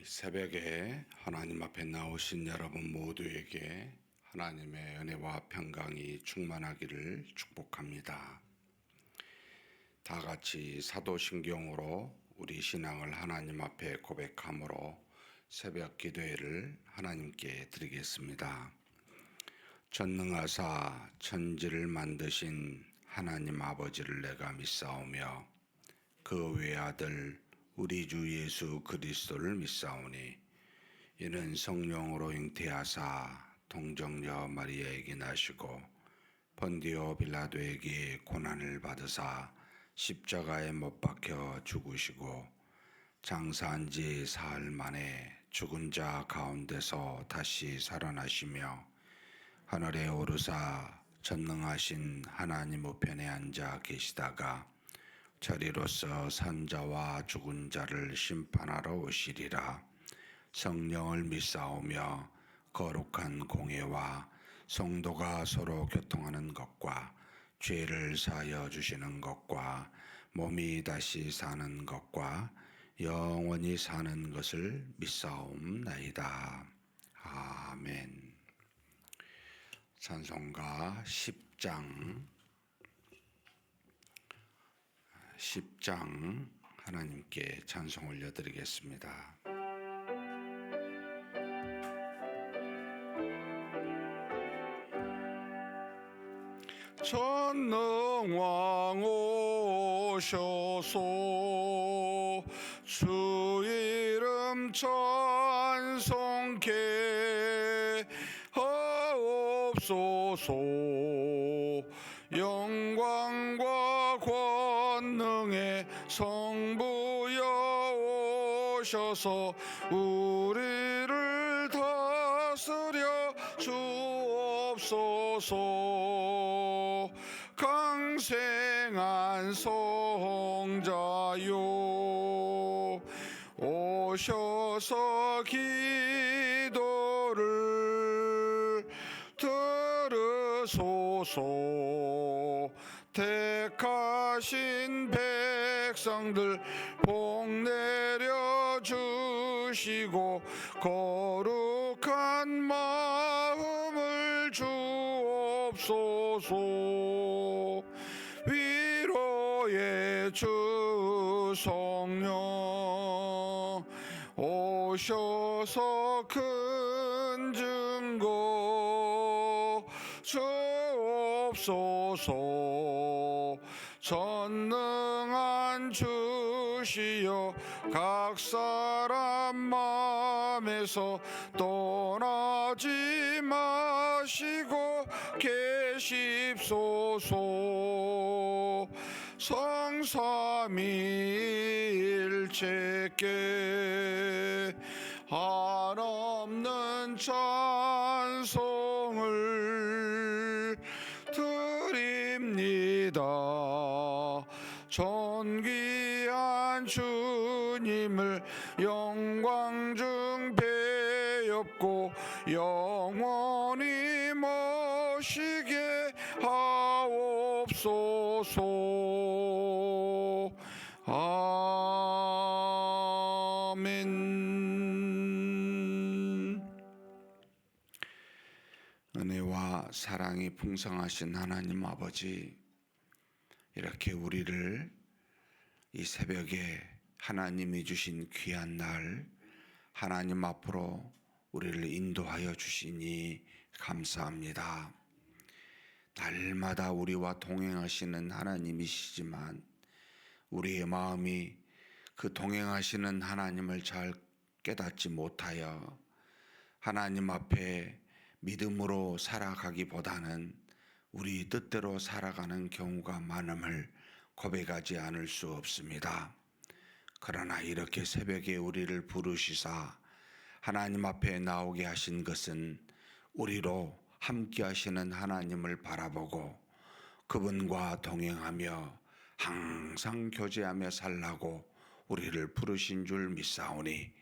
새벽에 하나님 앞에 나오신 여러분 모두에게 하나님의 은혜와 평강이 충만하기를 축복합니다. 다 같이 사도신경으로 우리 신앙을 하나님 앞에 고백함으로 새벽 기도회를 하나님께 드리겠습니다. 전능하사 천지를 만드신 하나님 아버지를 내가 믿사오며 그 외아들 우리 주 예수 그리스도를 믿사오니 이는 성령으로 잉태하사 동정녀 마리아에게 나시고 본디오 빌라도에게 고난을 받으사 십자가에 못 박혀 죽으시고 장사한 지 사흘 만에 죽은 자 가운데서 다시 살아나시며 하늘에 오르사 전능하신 하나님 우편에 앉아 계시다가 저리로서 산자와 죽은 자를 심판하러 오시리라. 성령을 믿사오며 거룩한 공회와 성도가 서로 교통하는 것과 죄를 사하여 주시는 것과 몸이 다시 사는 것과 영원히 사는 것을 믿사옵나이다. 아멘. 찬송가 10장 하나님께 찬송 올려드리겠습니다. 전능왕 오셔서 주 이름 찬송케 하옵소서. 영광과 권능의 성부여 오셔서 우리를 다스려 주옵소서. 강생한 성자요 오셔서 기도를 들으소서. 택하신 백성들 복 내려 주시고 거룩한 마음을 주옵소서. 위로의 주 성령 오셔서 큰 증거 주옵소서. 전능한 주시여 각 사람 마음에서 떠나지 마시고 계십소서. 성삼위일체께 한없는 찬송을 드립니다. 존귀한 주님을 영광 중 배엽고 영원히 모시게 하옵소서. 아멘. 은혜와 사랑이 풍성하신 하나님 아버지, 이렇게 우리를 이 새벽에 하나님이 주신 귀한 날 하나님 앞으로 우리를 인도하여 주시니 감사합니다. 날마다 우리와 동행하시는 하나님이시지만 우리의 마음이 그 동행하시는 하나님을 잘 깨닫지 못하여 하나님 앞에 믿음으로 살아가기보다는 우리 뜻대로 살아가는 경우가 많음을 고백하지 않을 수 없습니다. 그러나 이렇게 새벽에 우리를 부르시사 하나님 앞에 나오게 하신 것은 우리로 함께 하시는 하나님을 바라보고 그분과 동행하며 항상 교제하며 살라고 우리를 부르신 줄 믿사오니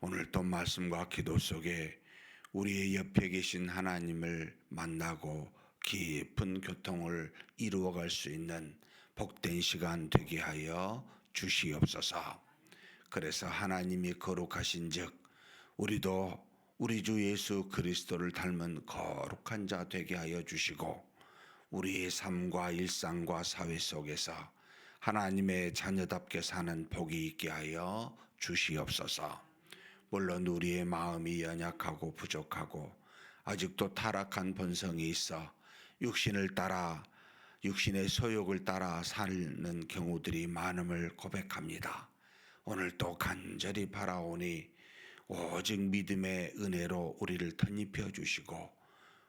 오늘 또 말씀과 기도 속에 우리의 옆에 계신 하나님을 만나고 깊은 교통을 이루어갈 수 있는 복된 시간 되게 하여 주시옵소서. 그래서 하나님이 거룩하신 즉 우리도 우리 주 예수 그리스도를 닮은 거룩한 자 되게 하여 주시고 우리의 삶과 일상과 사회 속에서 하나님의 자녀답게 사는 복이 있게 하여 주시옵소서. 물론 우리의 마음이 연약하고 부족하고 아직도 타락한 본성이 있어 육신의 소욕을 따라 사는 경우들이 많음을 고백합니다. 오늘 또 간절히 바라오니 오직 믿음의 은혜로 우리를 덧입혀 주시고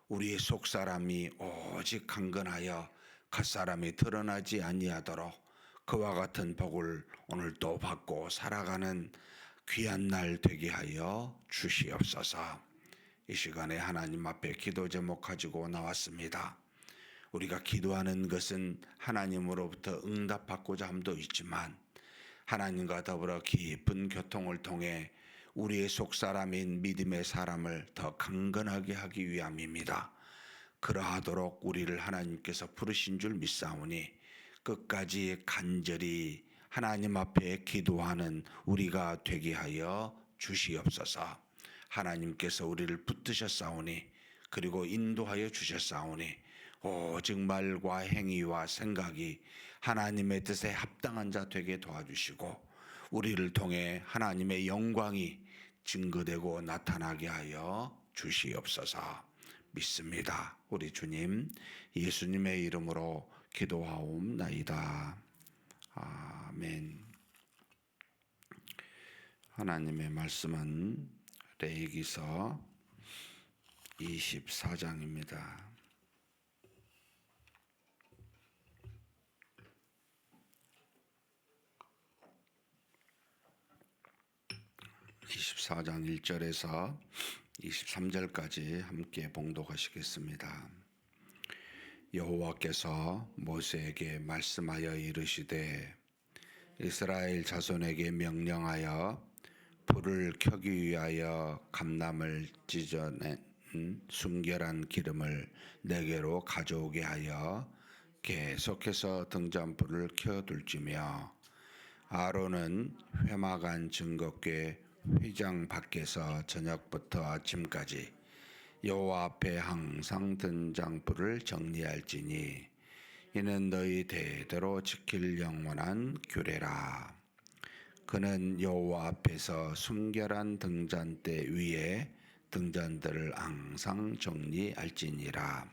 우리의 속사람이 오직 강건하여 겉사람이 드러나지 아니하도록 그와 같은 복을 오늘도 받고 살아가는 귀한 날 되게 하여 주시옵소서. 이 시간에 하나님 앞에 기도 제목 가지고 나왔습니다. 우리가 기도하는 것은 하나님으로부터 응답받고자 함도 있지만 하나님과 더불어 깊은 교통을 통해 우리의 속사람인 믿음의 사람을 더 강건하게 하기 위함입니다. 그러하도록 우리를 하나님께서 부르신 줄 믿사오니 끝까지 간절히 하나님 앞에 기도하는 우리가 되게 하여 주시옵소서. 하나님께서 우리를 붙드셨사오니 그리고 인도하여 주셨사오니 오직 말과 행위와 생각이 하나님의 뜻에 합당한 자 되게 도와주시고 우리를 통해 하나님의 영광이 증거되고 나타나게 하여 주시옵소서. 믿습니다. 우리 주님 예수님의 이름으로 기도하옵나이다. 아멘. 하나님의 말씀은 레위기서 24장입니다. 24장 1절에서 23절까지 함께 봉독하시겠습니다. 여호와께서 모세에게 말씀하여 이르시되 이스라엘 자손에게 명령하여 불을 켜기 위하여 감람을 찢어낸 순결한 기름을 내게로 가져오게 하여 계속해서 등잔불을 켜둘지며 아론은 회막안 증거궤 회장 밖에서 저녁부터 아침까지 여호와 앞에 항상 등잔불을 정리할지니 이는 너희 대대로 지킬 영원한 규례라. 그는 여호와 앞에서 순결한 등잔대 위에 등잔들을 항상 정리할지니라.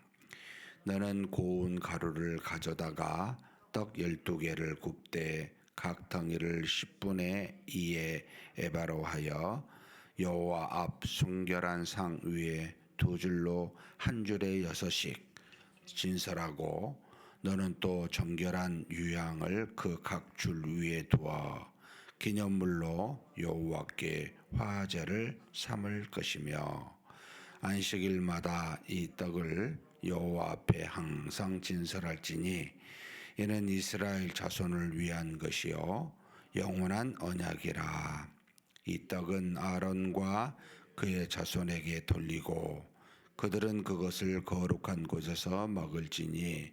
너는 고운 가루를 가져다가 떡 12개를 굽되 각 덩이를 10분의 2의 에바로 하여 여호와 앞 순결한 상 위에 두 줄로 한 줄에 6씩 진설하고 너는 또 정결한 유향을 그 각 줄 위에 두어 기념물로 여호와께 화제를 삼을 것이며 안식일마다 이 떡을 여호와 앞에 항상 진설할지니 이는 이스라엘 자손을 위한 것이요 영원한 언약이라. 이 떡은 아론과 그의 자손에게 돌리고 그들은 그것을 거룩한 곳에서 먹을지니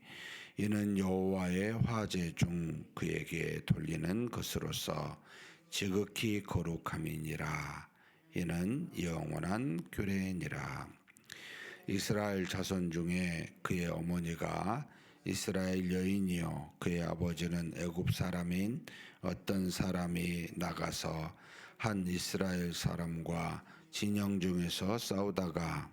이는 여호와의 화제 중 그에게 돌리는 것으로서 지극히 거룩함이니라. 이는 영원한 규례니라. 이스라엘 자손 중에 그의 어머니가 이스라엘 여인이요 그의 아버지는 애굽 사람인 어떤 사람이 나가서 한 이스라엘 사람과 진영 중에서 싸우다가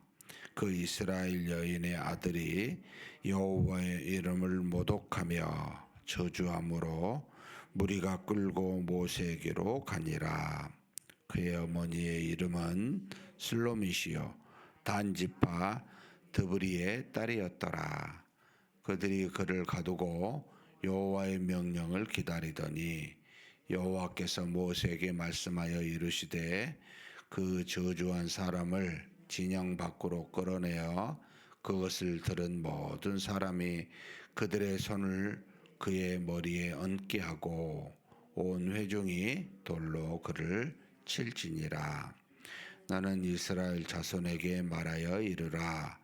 그 이스라엘 여인의 아들이 여호와의 이름을 모독하며 저주함으로 무리가 끌고 모세에게로 가니라. 그의 어머니의 이름은 슬로미시요 단지파 드브리의 딸이었더라. 그들이 그를 가두고 여호와의 명령을 기다리더니 여호와께서 모세에게 말씀하여 이르시되 그 저주한 사람을 진영 밖으로 끌어내어 그것을 들은 모든 사람이 그들의 손을 그의 머리에 얹게 하고 온 회중이 돌로 그를 칠지니라. 나는 이스라엘 자손에게 말하여 이르라.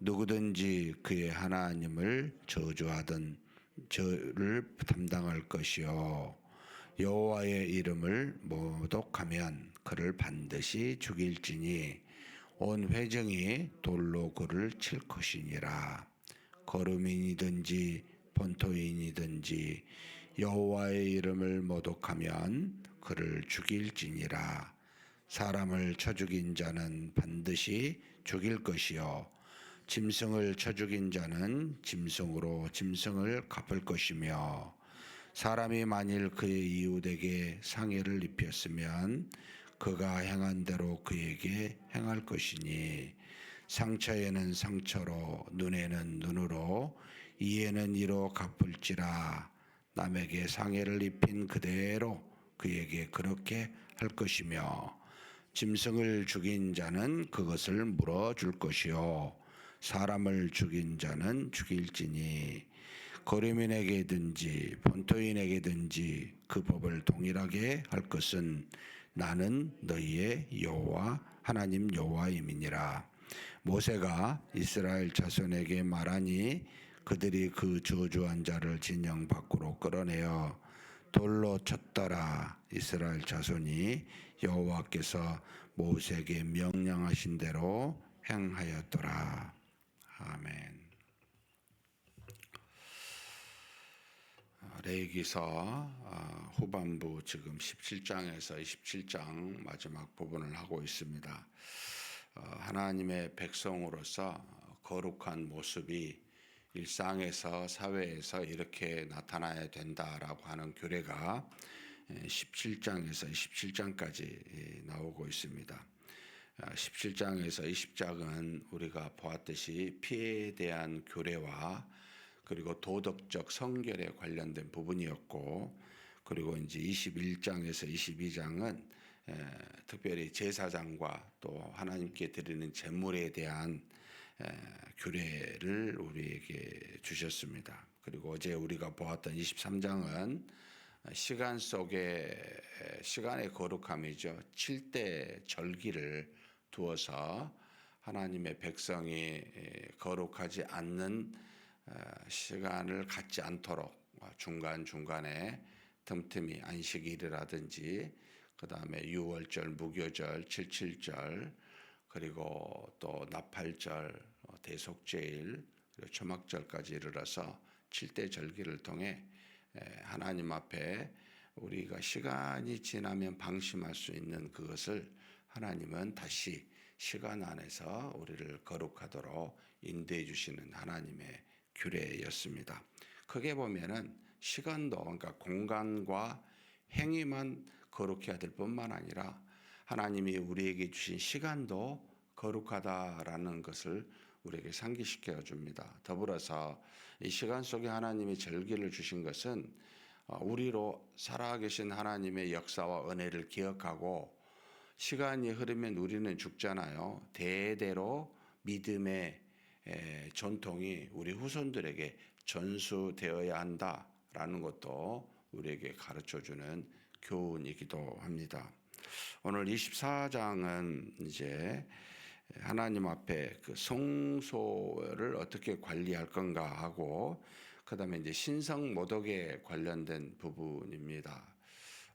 누구든지 그의 하나님을 저주하든 저를 담당할 것이요 여호와의 이름을 모독하면 그를 반드시 죽일지니 온 회중이 돌로 그를 칠 것이니라. 거루민이든지 본토인이든지 여호와의 이름을 모독하면 그를 죽일지니라. 사람을 쳐 죽인 자는 반드시 죽일 것이요 짐승을 쳐 죽인 자는 짐승으로 짐승을 갚을 것이며, 사람이 만일 그의 이웃에게 상해를 입혔으면 그가 행한 대로 그에게 행할 것이니, 상처에는 상처로 눈에는 눈으로 이에는 이로 갚을지라. 남에게 상해를 입힌 그대로 그에게 그렇게 할 것이며, 짐승을 죽인 자는 그것을 물어줄 것이요 사람을 죽인 자는 죽일지니, 거류민에게든지 본토인에게든지 그 법을 동일하게 할 것은 나는 너희의 여호와 하나님 여호와임이니라. 모세가 이스라엘 자손에게 말하니 그들이 그 저주한 자를 진영 밖으로 끌어내어 돌로 쳤더라. 이스라엘 자손이 여호와께서 모세에게 명령하신 대로 행하였더라. 아멘. 레위기서 후반부 지금 17장에서 27장 마지막 부분을 하고 있습니다. 하나님의 백성으로서 거룩한 모습이 일상에서 사회에서 이렇게 나타나야 된다라고 하는 규례가 17장에서 27장까지 나오고 있습니다. 17장에서 20장은 우리가 보았듯이 피해에 대한 규례와 그리고 도덕적 성결에 관련된 부분이었고, 그리고 이제 21장에서 22장은 특별히 제사장과 또 하나님께 드리는 제물에 대한 규례를 우리에게 주셨습니다. 그리고 어제 우리가 보았던 23장은 시간 속에 시간의 거룩함이죠. 7대 절기를 두어서 하나님의 백성이 거룩하지 않는 시간을 갖지 않도록 중간중간에 틈틈이 안식일이라든지 그 다음에 유월절, 무교절, 칠칠절, 그리고 또 나팔절, 대속제일, 그리고 초막절까지 이르러서 7대 절기를 통해 하나님 앞에 우리가 시간이 지나면 방심할 수 있는 그것을 하나님은 다시 시간 안에서 우리를 거룩하도록 인도해 주시는 하나님의 규례였습니다. 크게 보면은 시간도, 그러니까 공간과 행위만 거룩해야 될 뿐만 아니라 하나님이 우리에게 주신 시간도 거룩하다라는 것을 우리에게 상기시켜 줍니다. 더불어서 이 시간 속에 하나님이 절기를 주신 것은 우리로 살아계신 하나님의 역사와 은혜를 기억하고, 시간이 흐르면 우리는 죽잖아요. 대대로 믿음의 전통이 우리 후손들에게 전수되어야 한다라는 것도 우리에게 가르쳐주는 교훈이기도 합니다. 오늘 24장은 이제 하나님 앞에 그 성소를 어떻게 관리할 건가 하고, 그 다음에 이제 신성 모독에 관련된 부분입니다.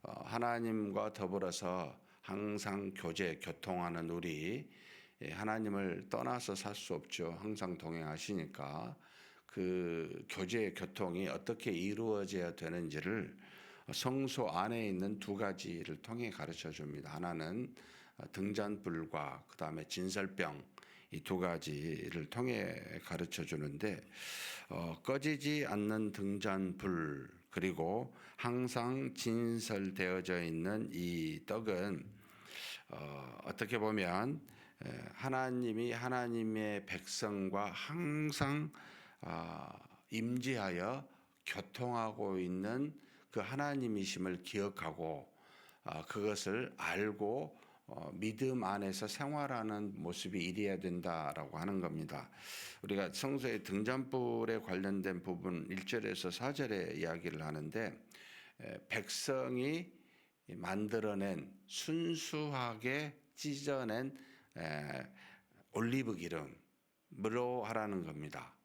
하나님과 더불어서 항상 교통하는 우리, 하나님을 떠나서 살 수 없죠. 항상 동행하시니까 그 교통이 어떻게 이루어져야 되는지를 성소 안에 있는 두 가지를 통해 가르쳐 줍니다. 하나는 등잔불과 그 다음에 진설병, 이 두 가지를 통해 가르쳐 주는데, 꺼지지 않는 등잔불 그리고 항상 진설되어져 있는 이 떡은 어떻게 보면 하나님이 하나님의 백성과 항상 임재하여 교통하고 있는 그 하나님이심을 기억하고 그것을 알고 믿음 안에서 생활하는 모습이 이래야 된다라고 하는 겁니다. 우리가 성서의 등잔불에 관련된 부분 1절에서 4절에 이야기를 하는데, 백성이 만들어낸 순수하게 찢어낸 올리브 기름으로 하라는 겁니다.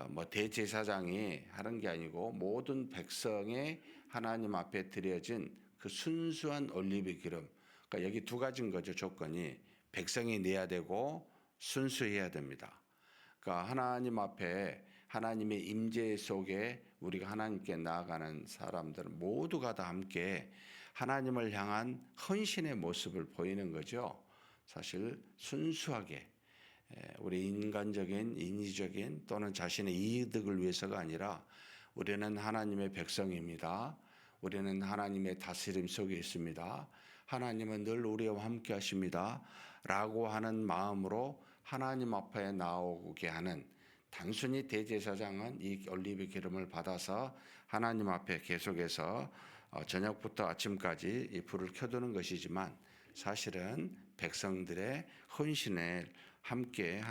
뭐 대제사장이 하는 게 아니고 모든 백성의 하나님 앞에 드려진 그 순수한 올리브 기름. 그러니까 여기 두 가지인 거죠. 조건이 백성이 내야 되고 순수해야 됩니다. 그러니까 하나님 앞에 하나님의 임재 속에 우리가 하나님께 나아가는 사람들 모두가 다 함께 하나님을 향한 헌신의 모습을 보이는 거죠. 사실 순수하게 우리 인간적인 인위적인 또는 자신의 이득을 위해서가 아니라 우리는 하나님의 백성입니다. 우리는 하나님의 다스림 속에 있습니다. 하나님은 늘 우리와 함께 하십니다. 라고 하는 마음으로 하나님 앞에 나오게 하는, 단순히 대제사장은 이 올리브 기름을 받아서 하나님 앞에 계속해서 저녁부터 아침까지 이 불을 켜두는 것이지만 사실은 백성들의 헌신을 함께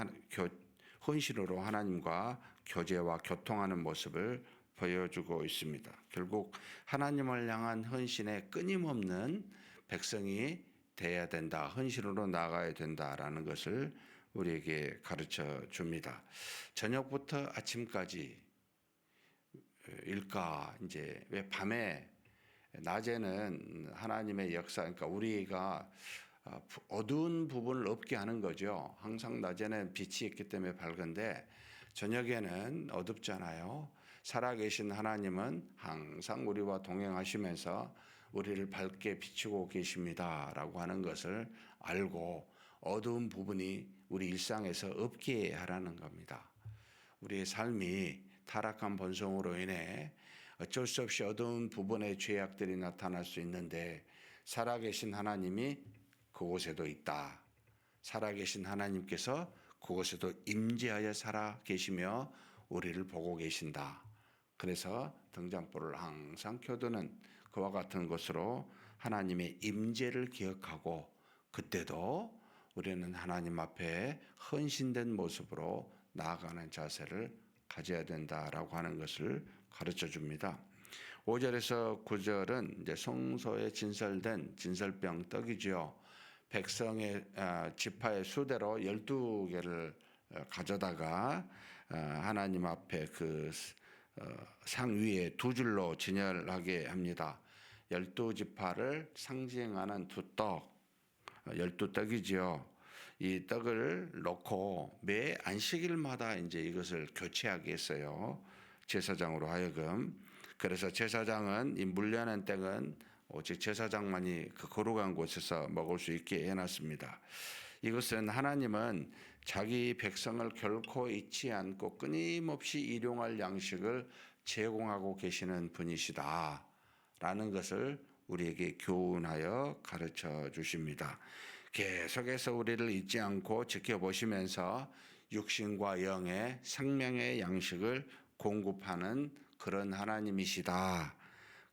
헌신으로 하나님과 교제와 교통하는 모습을 보여주고 있습니다. 결국 하나님을 향한 헌신에 끊임없는 백성이 돼야 된다. 헌신으로 나아가야 된다라는 것을 우리에게 가르쳐 줍니다. 저녁부터 아침까지 일까 이제 왜 밤에 낮에는 하나님의 역사, 그러니까 우리가 어두운 부분을 없게 하는 거죠. 항상 낮에는 빛이 있기 때문에 밝은데 저녁에는 어둡잖아요. 살아계신 하나님은 항상 우리와 동행하시면서 우리를 밝게 비추고 계십니다라고 하는 것을 알고 어두운 부분이 우리 일상에서 없게 하라는 겁니다. 우리의 삶이 타락한 본성으로 인해 어쩔 수 없이 어두운 부분의 죄악들이 나타날 수 있는데 살아계신 하나님이 그곳에도 있다. 살아계신 하나님께서 그곳에도 임재하여 살아계시며 우리를 보고 계신다. 그래서 등잔불을 항상 켜두는 그와 같은 것으로 하나님의 임재를 기억하고 그때도 우리는 하나님 앞에 헌신된 모습으로 나아가는 자세를 가져야 된다라고 하는 것을 가르쳐 줍니다. 5절에서 9절은 이제 성소에 진설된 진설병 떡이지요. 백성의 지파의 수대로 12개를 가져다가 하나님 앞에 그 상 위에 두 줄로 진열하게 합니다. 12지파를 상징하는 두 떡, 12떡이지요. 이 떡을 놓고 매 안식일마다 이제 이것을 교체하게 했어요. 제사장으로 하여금. 그래서 제사장은 이 물려낸 떡은 오직 제사장만이 그 거룩한 곳에서 먹을 수 있게 해놨습니다. 이것은 하나님은 자기 백성을 결코 잊지 않고 끊임없이 일용할 양식을 제공하고 계시는 분이시다 라는 것을 우리에게 교훈하여 가르쳐 주십니다. 계속해서 우리를 잊지 않고 지켜보시면서 육신과 영의 생명의 양식을 공급하는 그런 하나님이시다.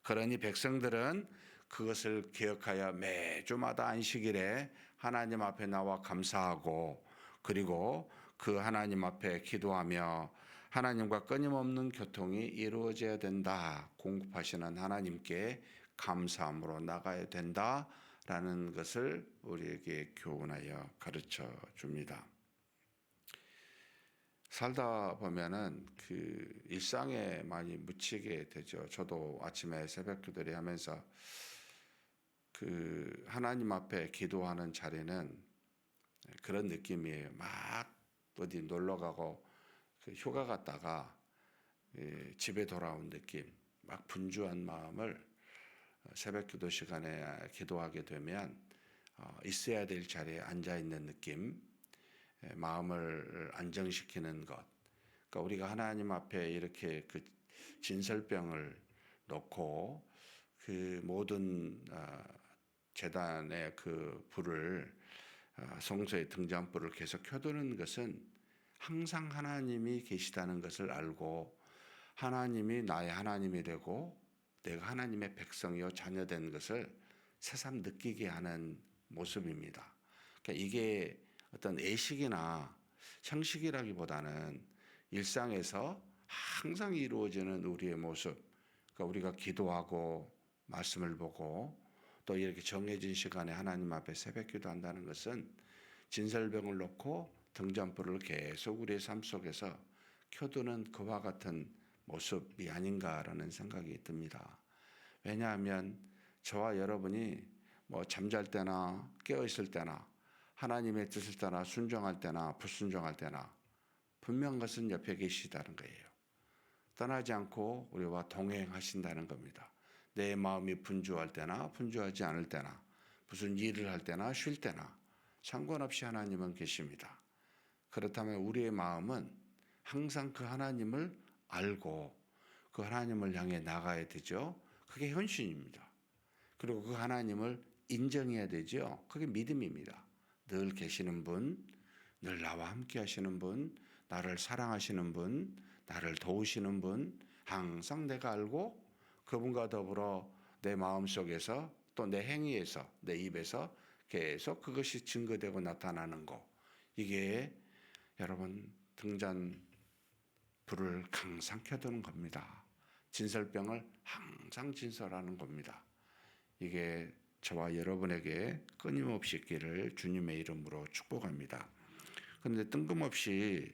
그러니 백성들은 그것을 기억하여 매주마다 안식일에 하나님 앞에 나와 감사하고 그리고 그 하나님 앞에 기도하며 하나님과 끊임없는 교통이 이루어져야 된다. 공급하시는 하나님께 감사함으로 나가야 된다라는 것을 우리에게 교훈하여 가르쳐 줍니다. 살다 보면은 그 일상에 많이 묻히게 되죠. 저도 아침에 새벽 기도를 하면서 그 하나님 앞에 기도하는 자리는 그런 느낌이에요. 막 어디 놀러 가고 그 휴가 갔다가 집에 돌아온 느낌, 막 분주한 마음을 새벽 기도 시간에 기도하게 되면 있어야 될 자리에 앉아 있는 느낌, 마음을 안정시키는 것. 그러니까 우리가 하나님 앞에 이렇게 그 진설병을 놓고 그 모든 제단의 그 불을 성소의 등잔불을 계속 켜두는 것은 항상 하나님이 계시다는 것을 알고 하나님이 나의 하나님이 되고 내가 하나님의 백성이요 자녀된 것을 새삼 느끼게 하는 모습입니다. 그러니까 이게 어떤 애식이나 형식이라기보다는 일상에서 항상 이루어지는 우리의 모습. 그러니까 우리가 기도하고 말씀을 보고 또 이렇게 정해진 시간에 하나님 앞에 새벽 기도한다는 것은 진설병을 놓고 등잔불을 계속 우리의 삶 속에서 켜두는 그와 같은 모습이 아닌가라는 생각이 듭니다. 왜냐하면 저와 여러분이 뭐 잠잘 때나 깨어 있을 때나 하나님의 뜻을 따라 순종할 때나 불순종할 때나 분명한 것은 옆에 계시다는 거예요. 떠나지 않고 우리와 동행하신다는 겁니다. 내 마음이 분주할 때나 분주하지 않을 때나 무슨 일을 할 때나 쉴 때나 상관없이 하나님은 계십니다. 그렇다면 우리의 마음은 항상 그 하나님을 알고 그 하나님을 향해 나가야 되죠. 그게 헌신입니다. 그리고 그 하나님을 인정해야 되죠. 그게 믿음입니다. 늘 계시는 분, 늘 나와 함께 하시는 분, 나를 사랑하시는 분, 나를 도우시는 분, 항상 내가 알고 그분과 더불어 내 마음속에서 또 내 행위에서 내 입에서 계속 그것이 증거되고 나타나는 거. 이게 여러분 등잔 불을 항상 켜두는 겁니다. 진설병을 항상 진설하는 겁니다. 이게 저와 여러분에게 끊임없이 있기를 주님의 이름으로 축복합니다. 그런데 뜬금없이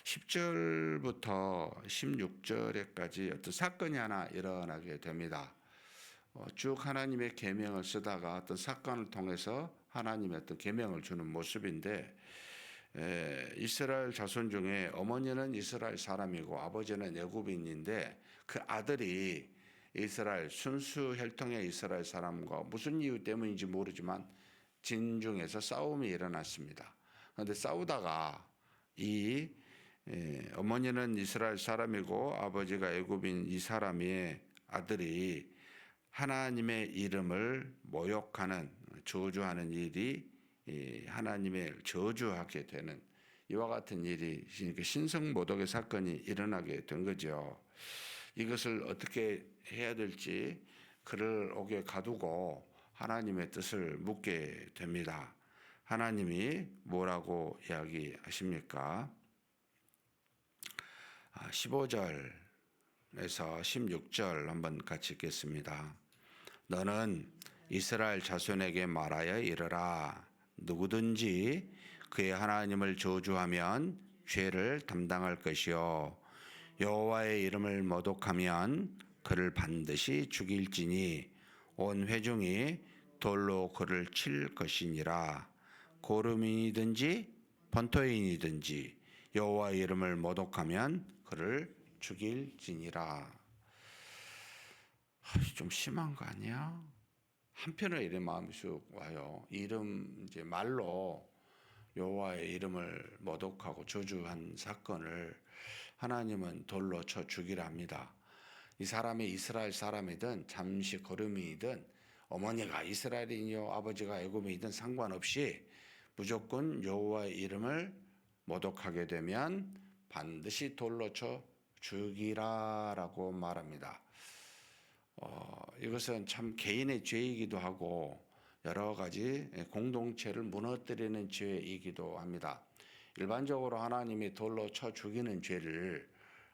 10절부터 16절에까지 어떤 사건이 하나 일어나게 됩니다. 쭉 하나님의 계명을 쓰다가 어떤 사건을 통해서 하나님의 어떤 계명을 주는 모습인데, 이스라엘 자손 중에 어머니는 이스라엘 사람이고 아버지는 애굽인인데 그 아들이 이스라엘 순수 혈통의 이스라엘 사람과 무슨 이유 때문인지 모르지만 진중에서 싸움이 일어났습니다. 그런데 싸우다가 이 어머니는 이스라엘 사람이고 아버지가 애굽인 이 사람의 아들이 하나님의 이름을 모욕하는 저주하는 일이 하나님의 저주하게 되는 이와 같은 일이 신성모독의 사건이 일어나게 된 거죠. 이것을 어떻게 해야 될지 그를 옥에 가두고 하나님의 뜻을 묻게 됩니다. 하나님이 뭐라고 이야기하십니까? 15절에서 16절 한번 같이 읽겠습니다. 너는 이스라엘 자손에게 말하여 이르라. 누구든지 그의 하나님을 저주하면 죄를 담당할 것이요 여호와의 이름을 모독하면 그를 반드시 죽일지니 온 회중이 돌로 그를 칠 것이니라. 고름인이든지 번토인이든지 여호와의 이름을 모독하면 그를 죽일지니라. 좀 심한 거 아니야? 한편으로 이런 마음이 쑥 와요. 이름 이제 말로 여호와의 이름을 모독하고 저주한 사건을 하나님은 돌로 쳐 죽이라 합니다. 이 사람이 이스라엘 사람이든 잠시 거름이든 어머니가 이스라엘인이요 아버지가 애굽인이든 상관없이 무조건 여호와의 이름을 모독하게 되면 반드시 돌로 쳐 죽이라라고 말합니다. 이것은 참 개인의 죄이기도 하고 여러 가지 공동체를 무너뜨리는 죄이기도 합니다. 일반적으로 하나님이 돌로 쳐 죽이는 죄를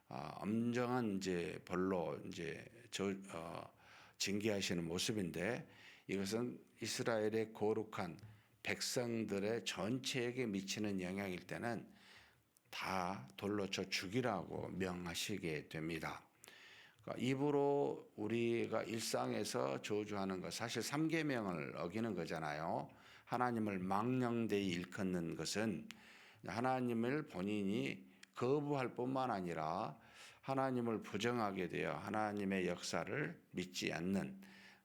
엄정한 이제 벌로 이제 징계하시는 모습인데 이것은 이스라엘의 거룩한 백성들의 전체에게 미치는 영향일 때는 다 돌로 쳐 죽이라고 명하시게 됩니다. 입으로 우리가 일상에서 저주하는 것, 사실 3계명을 어기는 거잖아요. 하나님을 망령되이 일컫는 것은 하나님을 본인이 거부할 뿐만 아니라 하나님을 부정하게 되어 하나님의 역사를 믿지 않는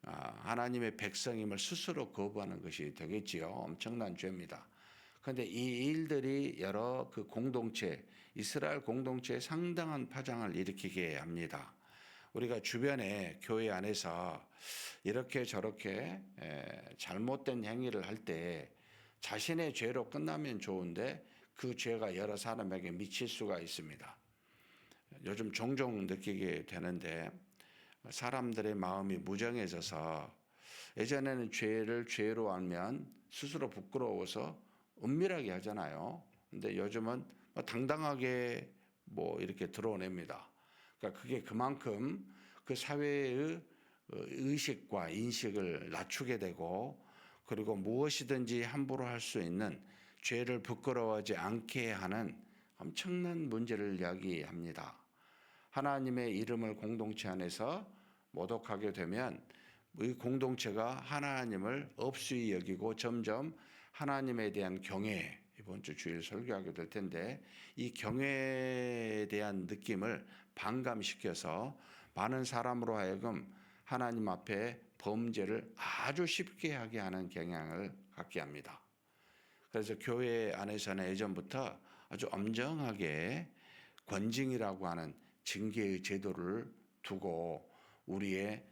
하나님의 백성임을 스스로 거부하는 것이 되겠지요. 엄청난 죄입니다. 그런데 이 일들이 여러 그 공동체, 이스라엘 공동체에 상당한 파장을 일으키게 합니다. 우리가 주변에 교회 안에서 이렇게 저렇게 잘못된 행위를 할 때 자신의 죄로 끝나면 좋은데 그 죄가 여러 사람에게 미칠 수가 있습니다. 요즘 종종 느끼게 되는데 사람들의 마음이 무정해져서 예전에는 죄를 죄로 알면 스스로 부끄러워서 은밀하게 하잖아요. 근데 요즘은 당당하게 이렇게 드러냅니다. 그러니까 그게 그만큼 그 사회의 의식과 인식을 낮추게 되고 그리고 무엇이든지 함부로 할 수 있는 죄를 부끄러워하지 않게 하는 엄청난 문제를 이야기합니다. 하나님의 이름을 공동체 안에서 모독하게 되면 이 공동체가 하나님을 업수히 여기고 점점 하나님에 대한 경외, 이번 주 주일 설교하게 될 텐데 이 경외에 대한 느낌을 반감시켜서 많은 사람으로 하여금 하나님 앞에 범죄를 아주 쉽게 하게 하는 경향을 갖게 합니다. 그래서 교회 안에서는 예전부터 아주 엄정하게 권징이라고 하는 징계의 제도를 두고 우리의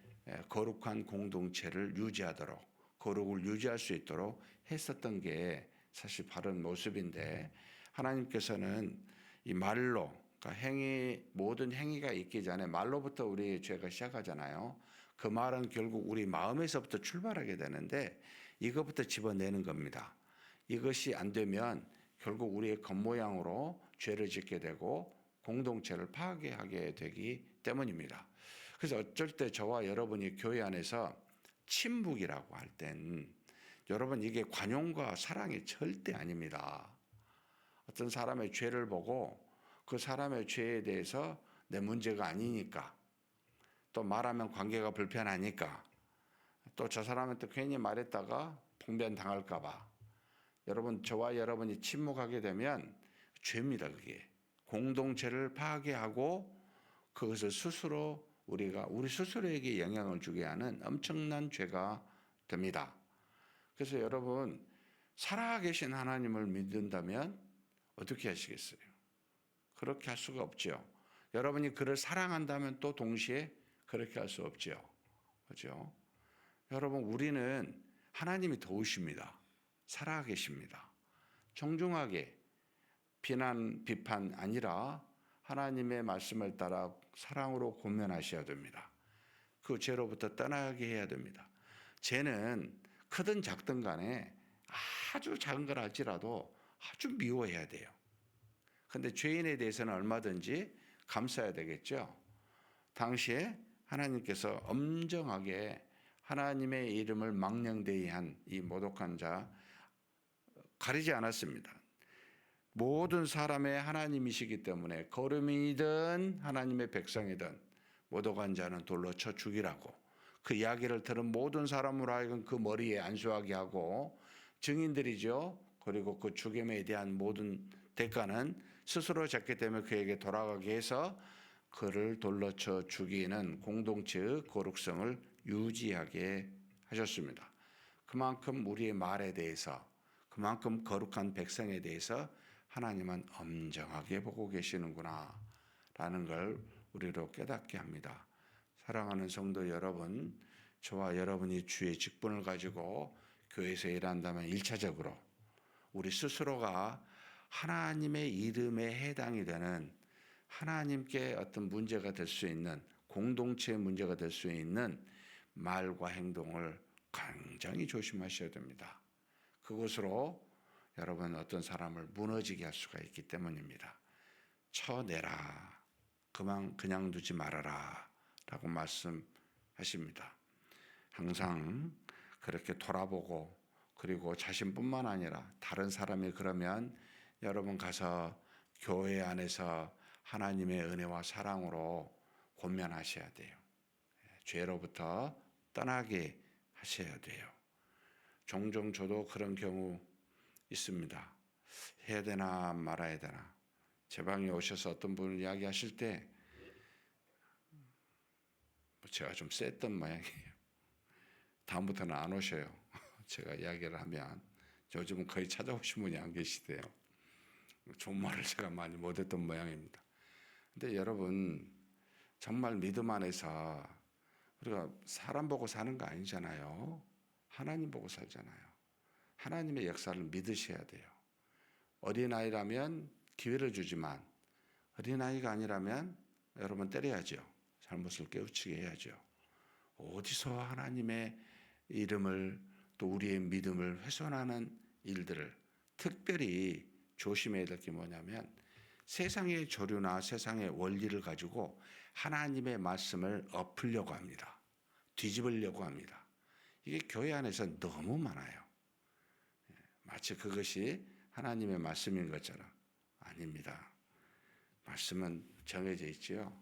거룩한 공동체를 유지하도록, 거룩을 유지할 수 있도록 했었던 게 사실 바른 모습인데, 하나님께서는 이 말로, 그러니까 모든 행위가 있기 전에 말로부터 우리의 죄가 시작하잖아요. 그 말은 결국 우리 마음에서부터 출발하게 되는데 이것부터 집어내는 겁니다. 이것이 안 되면 결국 우리의 겉모양으로 죄를 짓게 되고 공동체를 파괴하게 되기 때문입니다. 그래서 어쩔 때 저와 여러분이 교회 안에서 침묵이라고 할 땐 여러분 이게 관용과 사랑이 절대 아닙니다. 어떤 사람의 죄를 보고 그 사람의 죄에 대해서 내 문제가 아니니까, 또 말하면 관계가 불편하니까, 또 저 사람한테 괜히 말했다가 봉변 당할까 봐 여러분, 저와 여러분이 침묵하게 되면 죄입니다. 그게 공동체를 파괴하고 그것을 스스로 우리 스스로에게 영향을 주게 하는 엄청난 죄가 됩니다. 그래서 여러분, 살아계신 하나님을 믿는다면 어떻게 하시겠어요? 그렇게 할 수가 없죠. 여러분이 그를 사랑한다면 또 동시에 그렇게 할 수 없죠. 그렇죠? 여러분, 우리는 하나님이 도우십니다. 살아계십니다. 정중하게 비판 아니라 하나님의 말씀을 따라 사랑으로 권면하셔야 됩니다. 그 죄로부터 떠나게 해야 됩니다. 죄는 크든 작든 간에 아주 작은 걸 할지라도 아주 미워해야 돼요. 그런데 죄인에 대해서는 얼마든지 감싸야 되겠죠. 당시에 하나님께서 엄정하게 하나님의 이름을 망령되이 한 이 모독한 자 가리지 않았습니다. 모든 사람의 하나님이시기 때문에 거름이든 하나님의 백성이든 모독한 자는 돌로 쳐 죽이라고, 그 이야기를 들은 모든 사람으로 하여금 그 머리에 안수하게 하고, 증인들이죠. 그리고 그 죽임에 대한 모든 대가는 스스로 졌기 때문에 그에게 돌아가게 해서 그를 돌로 쳐 죽이는 공동체의 거룩성을 유지하게 하셨습니다. 그만큼 우리의 말에 대해서, 그만큼 거룩한 백성에 대해서 하나님은 엄정하게 보고 계시는구나 라는 걸 우리로 깨닫게 합니다. 사랑하는 성도 여러분, 저와 여러분이 주의 직분을 가지고 교회에서 일한다면 1차적으로 우리 스스로가 하나님의 이름에 해당이 되는, 하나님께 어떤 문제가 될 수 있는, 공동체의 문제가 될 수 있는 말과 행동을 굉장히 조심하셔야 됩니다. 그것으로 여러분 어떤 사람을 무너지게 할 수가 있기 때문입니다. 쳐내라, 그냥 두지 말아라 라고 말씀하십니다. 항상 그렇게 돌아보고, 그리고 자신뿐만 아니라 다른 사람이 그러면 여러분 가서 교회 안에서 하나님의 은혜와 사랑으로 권면하셔야 돼요. 죄로부터 떠나게 하셔야 돼요. 종종 저도 그런 경우 있습니다. 해야 되나 말아야 되나. 제 방에 오셔서 어떤 분을 이야기하실 때 제가 좀 셌던 모양이에요. 다음부터는 안 오셔요. 제가 이야기를 하면. 요즘은 거의 찾아오신 분이 안 계시대요. 좋은 말을 제가 많이 못했던 모양입니다. 근데 여러분, 정말 믿음 안에서 우리가 사람 보고 사는 거 아니잖아요. 하나님 보고 살잖아요. 하나님의 역사를 믿으셔야 돼요. 어린아이라면 기회를 주지만 어린아이가 아니라면 여러분 때려야죠. 잘못을 깨우치게 해야죠. 어디서 하나님의 이름을, 또 우리의 믿음을 훼손하는 일들을 특별히 조심해야 될 게 뭐냐면, 세상의 조류나 세상의 원리를 가지고 하나님의 말씀을 엎으려고 합니다. 뒤집으려고 합니다. 이게 교회 안에서 너무 많아요. 마치 그것이 하나님의 말씀인 것처럼. 아닙니다. 말씀은 정해져 있지요.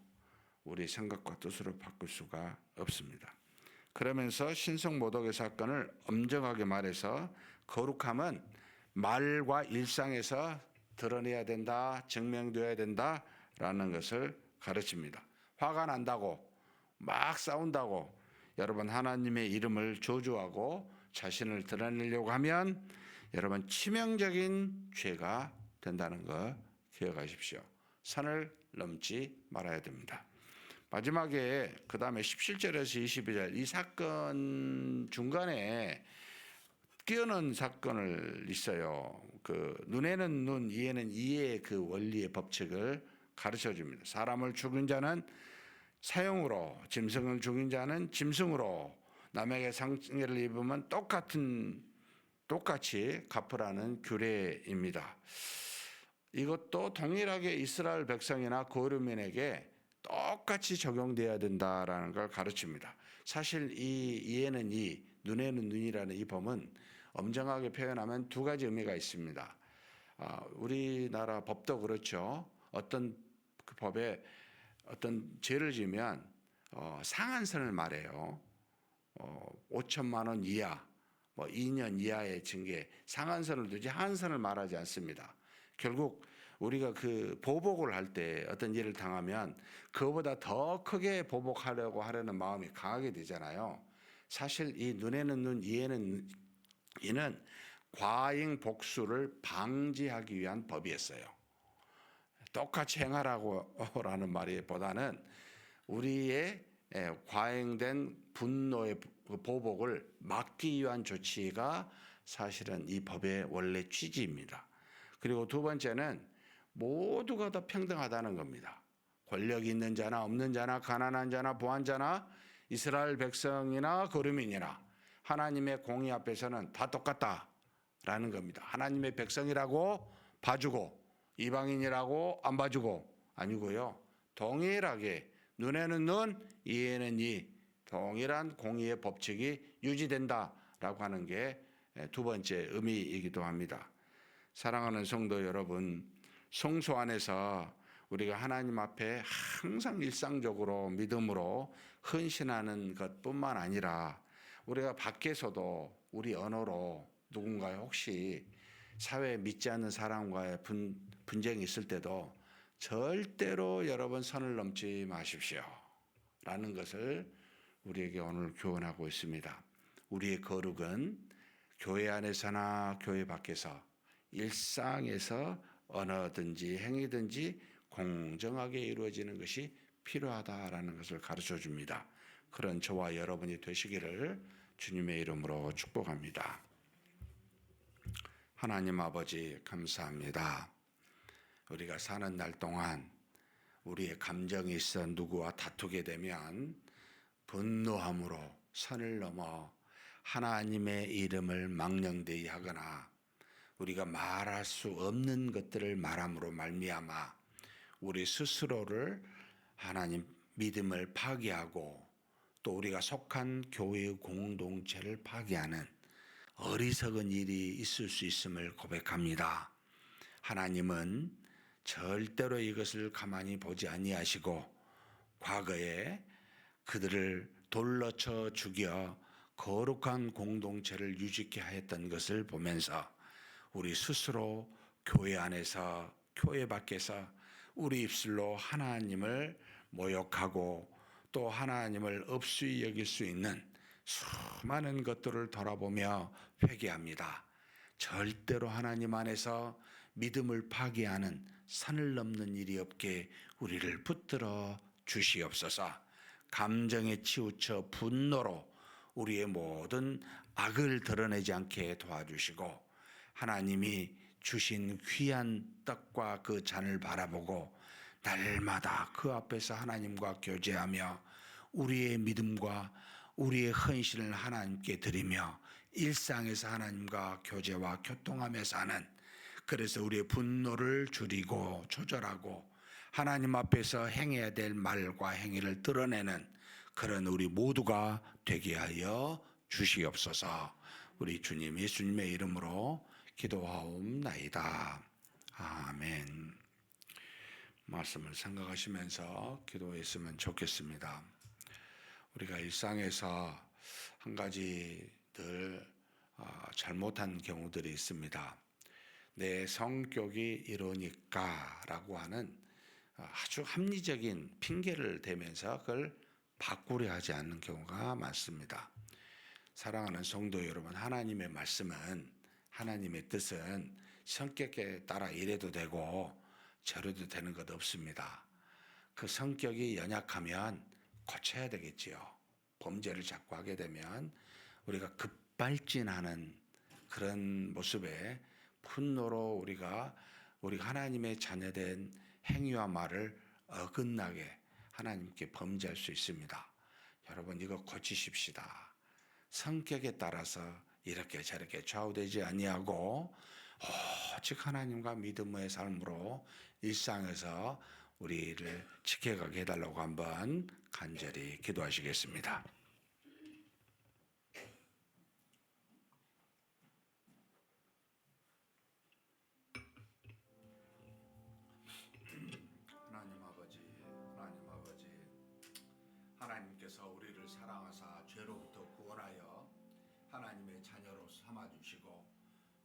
우리 생각과 뜻으로 바꿀 수가 없습니다. 그러면서 신성모독의 사건을 엄정하게 말해서 거룩함은 말과 일상에서 드러내야 된다, 증명되어야 된다라는 것을 가르칩니다. 화가 난다고 막 싸운다고 여러분 하나님의 이름을 저주하고 자신을 드러내려고 하면 여러분 치명적인 죄가 된다는 거 기억하십시오. 선을 넘지 말아야 됩니다. 마지막에 그 다음에 17절에서 22절 이 사건 중간에 끼어넣은 사건을 있어요. 그 눈에는 눈, 이에는 이의 그 원리의 법칙을 가르쳐 줍니다. 사람을 죽인 자는 사형으로, 짐승을 죽인 자는 짐승으로, 남에게 상해를 입으면 똑같이 갚으라는 규례입니다. 이것도 동일하게 이스라엘 백성이나 거류민에게 똑같이 적용돼야 된다라는 걸 가르칩니다. 사실 이 이에는 이, 눈에는 눈이라는 이 법은 엄정하게 표현하면 두 가지 의미가 있습니다. 우리나라 법도 그렇죠. 어떤 그 법에 어떤 죄를 지으면 상한선을 말해요. 5천만 원 이하, 2년 이하의 징계, 상한선을 두지 하한선을 말하지 않습니다. 결국 우리가 그 보복을 할 때 어떤 일을 당하면 그거보다 더 크게 보복하려고 하려는 마음이 강하게 되잖아요. 사실 이 눈에는 눈, 이에는 이는 과잉 복수를 방지하기 위한 법이었어요. 똑같이 행하라고라는 말보다는 우리의 과잉된 분노의 보복을 막기 위한 조치가 사실은 이 법의 원래 취지입니다. 그리고 두 번째는 모두가 다 평등하다는 겁니다. 권력이 있는 자나 없는 자나 가난한 자나 부한 자나 이스라엘 백성이나 거류민이나 하나님의 공의 앞에서는 다 똑같다라는 겁니다. 하나님의 백성이라고 봐주고 이방인이라고 안 봐주고 아니고요. 동일하게 눈에는 눈, 이에는 이 동일한 공의의 법칙이 유지된다라고 하는 게 두 번째 의미이기도 합니다. 사랑하는 성도 여러분, 성소 안에서 우리가 하나님 앞에 항상 일상적으로 믿음으로 헌신하는 것뿐만 아니라 우리가 밖에서도 우리 언어로 누군가 혹시 사회에 믿지 않는 사람과의 분쟁이 있을 때도 절대로 여러분 선을 넘지 마십시오 라는 것을 우리에게 오늘 교훈하고 있습니다. 우리의 거룩은 교회 안에서나 교회 밖에서 일상에서 언어든지 행위든지 공정하게 이루어지는 것이 필요하다라는 것을 가르쳐 줍니다. 그런 저와 여러분이 되시기를 주님의 이름으로 축복합니다. 하나님 아버지 감사합니다. 우리가 사는 날 동안 우리의 감정이 있어 누구와 다투게 되면 분노함으로 선을 넘어 하나님의 이름을 망령되이 하거나 우리가 말할 수 없는 것들을 말함으로 말미암아 우리 스스로를 하나님 믿음을 파괴하고 또 우리가 속한 교회의 공동체를 파괴하는 어리석은 일이 있을 수 있음을 고백합니다. 하나님은 절대로 이것을 가만히 보지 아니하시고 과거에 그들을 돌로 쳐 죽여 거룩한 공동체를 유지케 하였던 것을 보면서 우리 스스로 교회 안에서 교회 밖에서 우리 입술로 하나님을 모욕하고 또 하나님을 업수히 여길 수 있는 수많은 것들을 돌아보며 회개합니다. 절대로 하나님 안에서 믿음을 파괴하는 선을 넘는 일이 없게 우리를 붙들어 주시옵소서. 감정에 치우쳐 분노로 우리의 모든 악을 드러내지 않게 도와주시고 하나님이 주신 귀한 떡과 그 잔을 바라보고 날마다 그 앞에서 하나님과 교제하며 우리의 믿음과 우리의 헌신을 하나님께 드리며 일상에서 하나님과 교제와 교통하며 사는, 그래서 우리의 분노를 줄이고 조절하고 하나님 앞에서 행해야 될 말과 행위를 드러내는 그런 우리 모두가 되게 하여 주시옵소서. 우리 주님 예수님의 이름으로 기도하옵나이다. 아멘. 말씀을 생각하시면서 기도했으면 좋겠습니다. 우리가 일상에서 한 가지 늘 잘못한 경우들이 있습니다. 내 성격이 이러니까 라고 하는 아주 합리적인 핑계를 대면서 그걸 바꾸려 하지 않는 경우가 많습니다. 사랑하는 성도 여러분, 하나님의 말씀은, 하나님의 뜻은 성격에 따라 이래도 되고 저래도 되는 것 없습니다. 그 성격이 연약하면 고쳐야 되겠지요. 범죄를 자꾸 하게 되면 우리가 급발진하는 그런 모습에 분노로 우리가 하나님의 자녀된 행위와 말을 어긋나게 하나님께 범죄할 수 있습니다. 여러분, 이거 고치십시다. 성격에 따라서 이렇게 저렇게 좌우되지 아니하고 오직 하나님과 믿음의 삶으로 일상에서 우리를 지켜가게 해달라고 한번 간절히 기도하시겠습니다. 하나님 아버지, 하나님께서 우리를 사랑하사 죄로부터 구원하여 하나님의 자녀로 삼아주시고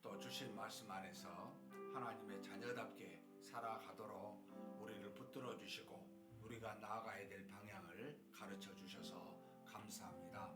또 주신 말씀 안에서 하나님의 자녀답게 살아가도록 우리를 붙들어 주시고 우리가 나아가야 될 방향을 가르쳐 주셔서 감사합니다.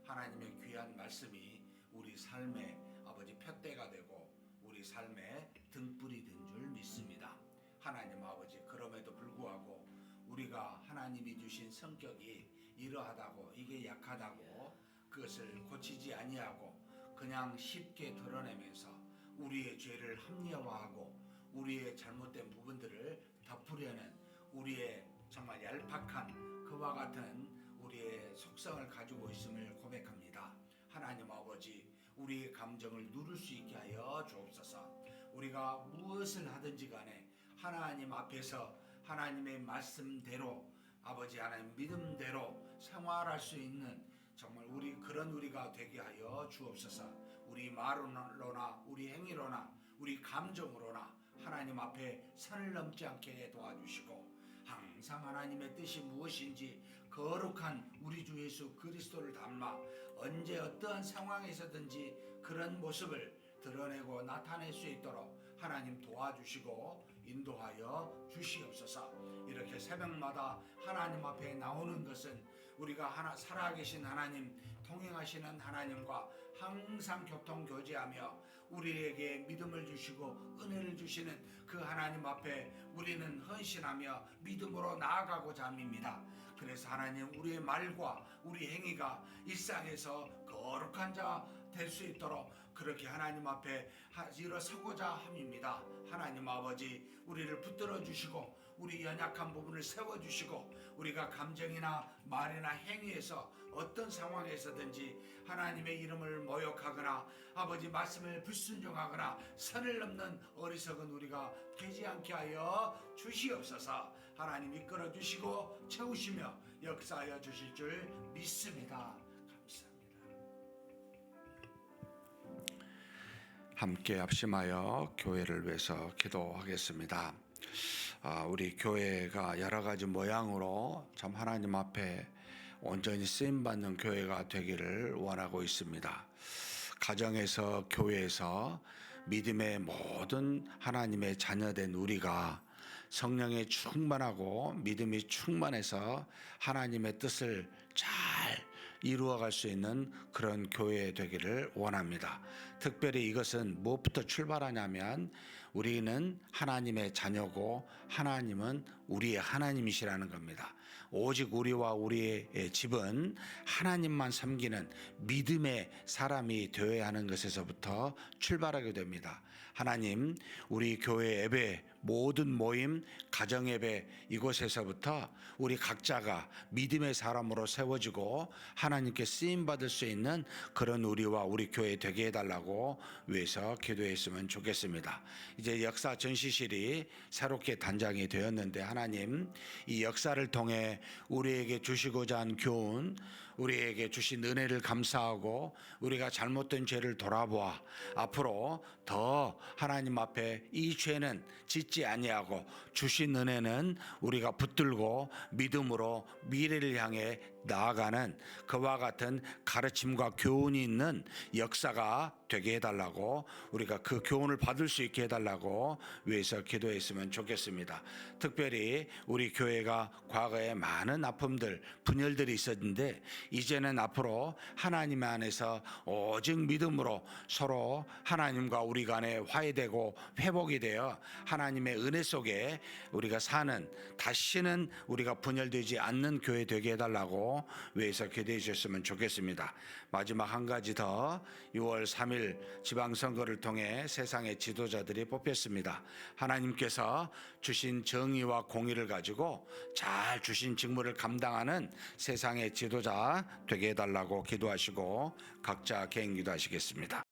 하나님의 귀한 말씀이 우리 삶의 아버지 푯대가 되고 우리 삶의 등불이 된 줄 믿습니다. 하나님 아버지, 그럼에도 불구하고 우리가 하나님이 주신 성격이 이러하다고, 이게 약하다고 그것을 고치지 아니하고 그냥 쉽게 드러내면서 우리의 죄를 합리화하고 우리의 잘못된 부분들을 덮으려는 우리의 정말 얄팍한 그와 같은 우리의 속성을 가지고 있음을 고백합니다. 하나님 아버지, 우리의 감정을 누를 수 있게 하여 주옵소서. 우리가 무엇을 하든지 간에 하나님 앞에서 하나님의 말씀대로, 아버지 하나님 믿음대로 생활할 수 있는 정말 그런 우리가 되게 하여 주옵소서. 우리 말로나 우리 행위로나 우리 감정으로나 하나님 앞에 선을 넘지 않게 도와주시고 항상 하나님의 뜻이 무엇인지 거룩한 우리 주 예수 그리스도를 닮아 언제 어떠한 상황에서든지 그런 모습을 드러내고 나타낼 수 있도록 하나님 도와주시고 인도하여 주시옵소서. 이렇게 새벽마다 하나님 앞에 나오는 것은 우리가 살아계신 하나님, 통행하시는 하나님과 항상 교통교제하며 우리에게 믿음을 주시고 은혜를 주시는 그 하나님 앞에 우리는 헌신하며 믿음으로 나아가고자 합니다. 그래서 하나님, 우리의 말과 우리 행위가 일상에서 거룩한 자 될 수 있도록 그렇게 하나님 앞에 일어서고자 함입니다. 하나님 아버지, 우리를 붙들어 주시고 우리 연약한 부분을 세워주시고 우리가 감정이나 말이나 행위에서 어떤 상황에서든지 하나님의 이름을 모욕하거나 아버지 말씀을 불순종하거나 선을 넘는 어리석은 우리가 되지 않게 하여 주시옵소서. 하나님 이끌어 주시고 채우시며 역사하여 주실 줄 믿습니다. 함께 합심하여 교회를 위해서 기도하겠습니다. 우리 교회가 여러 가지 모양으로 참 하나님 앞에 온전히 쓰임받는 교회가 되기를 원하고 있습니다. 가정에서, 교회에서 믿음의 모든 하나님의 자녀된 우리가 성령에 충만하고 믿음이 충만해서 하나님의 뜻을 잘 이루어갈 수 있는 그런 교회 되기를 원합니다. 특별히 이것은 무엇부터 출발하냐면 우리는 하나님의 자녀고 하나님은 우리의 하나님이시라는 겁니다. 오직 우리와 우리의 집은 하나님만 섬기는 믿음의 사람이 되어야 하는 것에서부터 출발하게 됩니다. 하나님, 우리 교회 예배, 모든 모임, 가정 예배 이곳에서부터 우리 각자가 믿음의 사람으로 세워지고 하나님께 쓰임 받을 수 있는 그런 우리와 우리 교회 되게 해달라고 위해서 기도했으면 좋겠습니다. 이제 역사 전시실이 새롭게 단장이 되었는데 하나님, 이 역사를 통해 우리에게 주시고자 한 교훈, 우리에게 주신 은혜를 감사하고 우리가 잘못된 죄를 돌아보아 앞으로 더 하나님 앞에 이 죄는 짓지 아니하고 주신 은혜는 우리가 붙들고 믿음으로 미래를 향해 나아가는 그와 같은 가르침과 교훈이 있는 역사가 되게 해달라고, 우리가 그 교훈을 받을 수 있게 해달라고 위해서 기도했으면 좋겠습니다. 특별히 우리 교회가 과거에 많은 아픔들, 분열들이 있었는데 이제는 앞으로 하나님 안에서 오직 믿음으로 서로 하나님과 우리 간에 화해되고 회복이 되어 하나님의 은혜 속에 우리가 사는, 다시는 우리가 분열되지 않는 교회 되게 해달라고 위해서 기도해 주셨으면 좋겠습니다. 마지막 한 가지 더, 6월 3일 지방선거를 통해 세상의 지도자들이 뽑혔습니다. 하나님께서 주신 정의와 공의를 가지고 잘 주신 직무를 감당하는 세상의 지도자 되게 해달라고 기도하시고 각자 개인 기도하시겠습니다.